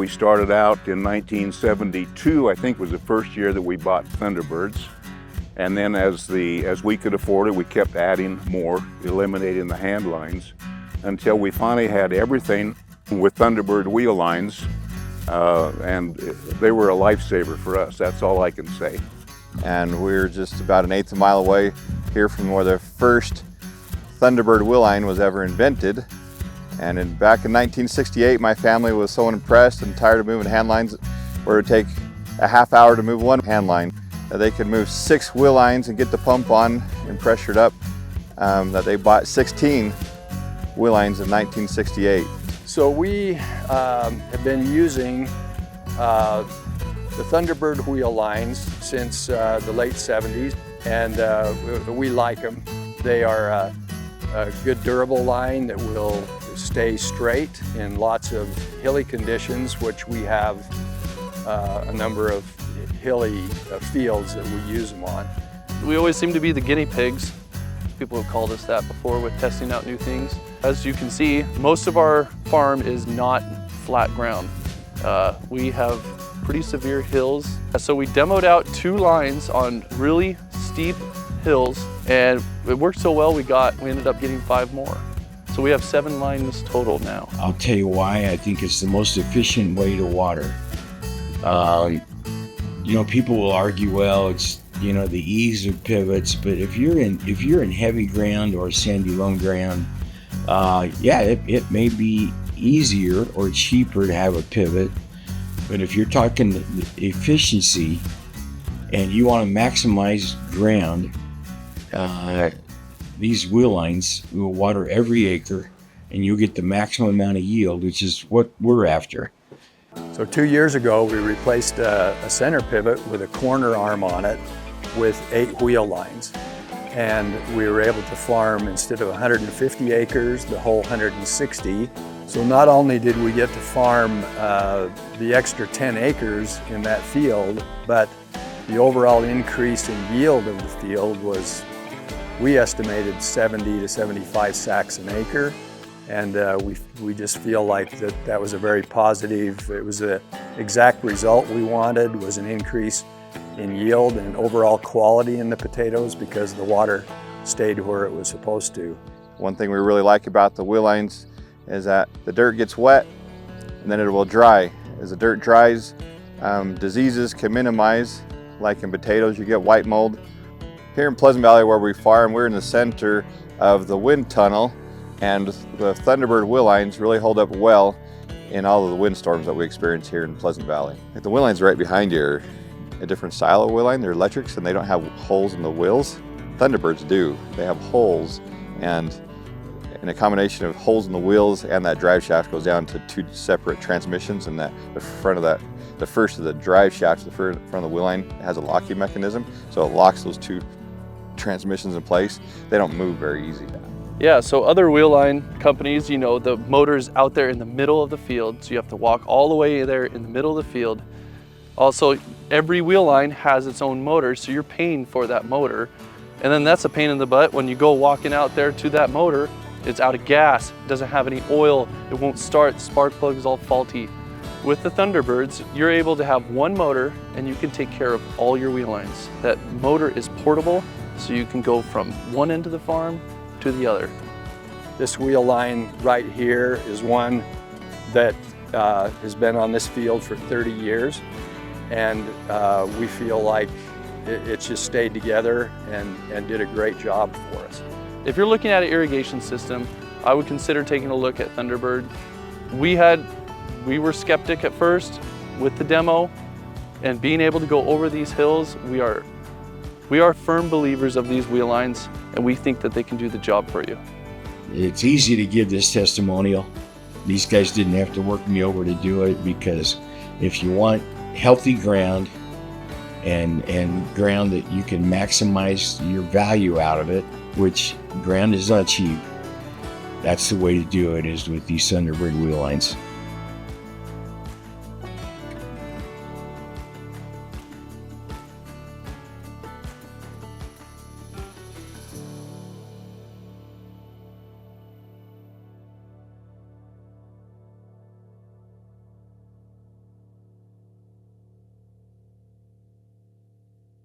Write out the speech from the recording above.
We started out in 1972, I think was the first year that we bought Thunderbirds. And then as we could afford it, we kept adding more, eliminating the hand lines, until we finally had everything with Thunderbird wheel lines, and they were a lifesaver for us. That's all I can say. And we're just about an eighth of a mile away here from where the first Thunderbird wheel line was ever invented. And back in 1968, my family was so impressed and tired of moving hand lines, where it would take a half hour to move one hand line, that they could move 6 wheel lines and get the pump on and pressured up, that they bought 16 wheel lines in 1968. So we have been using the Thunderbird wheel lines since the late 70s, and we like them. They are a good durable line that will stay straight in lots of hilly conditions, which we have a number of hilly fields that we use them on. We always seem to be the guinea pigs. People have called us that before with testing out new things. As you can see, most of our farm is not flat ground. We have pretty severe hills. So we demoed out 2 lines on really steep hills, and it worked so well we ended up getting 5 more. So we have 7 lines total now. I'll tell you why I think it's the most efficient way to water. You know, people will argue, well, it's, you know, the ease of pivots, but if you're in heavy ground or sandy loam ground, yeah, it may be easier or cheaper to have a pivot. But if you're talking efficiency and you want to maximize ground, these wheel lines will water every acre and you'll get the maximum amount of yield, which is what we're after. So 2 years ago, we replaced a center pivot with a corner arm on it with 8 wheel lines. And we were able to farm, instead of 150 acres, the whole 160. So not only did we get to farm the extra 10 acres in that field, but the overall increase in yield of the field was, we estimated 70 to 75 sacks an acre. And we just feel like that was a very positive, it was the exact result we wanted, was an increase in yield and overall quality in the potatoes because the water stayed where it was supposed to. One thing we really like about the wheel lines is that the dirt gets wet and then it will dry. As the dirt dries, diseases can minimize. Like in potatoes, you get white mold. Here in Pleasant Valley where we farm, we're in the center of the wind tunnel, and the Thunderbird wheel lines really hold up well in all of the windstorms that we experience here in Pleasant Valley. The wheel lines right behind you are a different style of wheel line. They're electrics and they don't have holes in the wheels. Thunderbirds do. They have holes, and in a combination of holes in the wheels and that drive shaft goes down to 2 separate transmissions, and the front of that, the first of the drive shaft, the front of the wheel line has a locking mechanism, so it locks those 2 transmissions in place. They don't move very easy. Yeah, so other wheel line companies, you know, the motor's out there in the middle of the field, so you have to walk all the way there in the middle of the field. Also, every wheel line has its own motor, so you're paying for that motor. And then that's a pain in the butt when you go walking out there to that motor, it's out of gas, it doesn't have any oil, it won't start, spark plug is all faulty. With the Thunderbirds, you're able to have one motor and you can take care of all your wheel lines. That motor is portable, so you can go from one end of the farm to the other. This wheel line right here is one that has been on this field for 30 years, and we feel like it's just stayed together and did a great job for us. If you're looking at an irrigation system, I would consider taking a look at Thunderbird. We were skeptic at first with the demo, and being able to go over these hills, we are firm believers of these wheel lines, and we think that they can do the job for you. It's easy to give this testimonial. These guys didn't have to work me over to do it, because if you want healthy ground and ground that you can maximize your value out of it, which ground is not cheap, that's the way to do it, is with these Thunderbird wheel lines.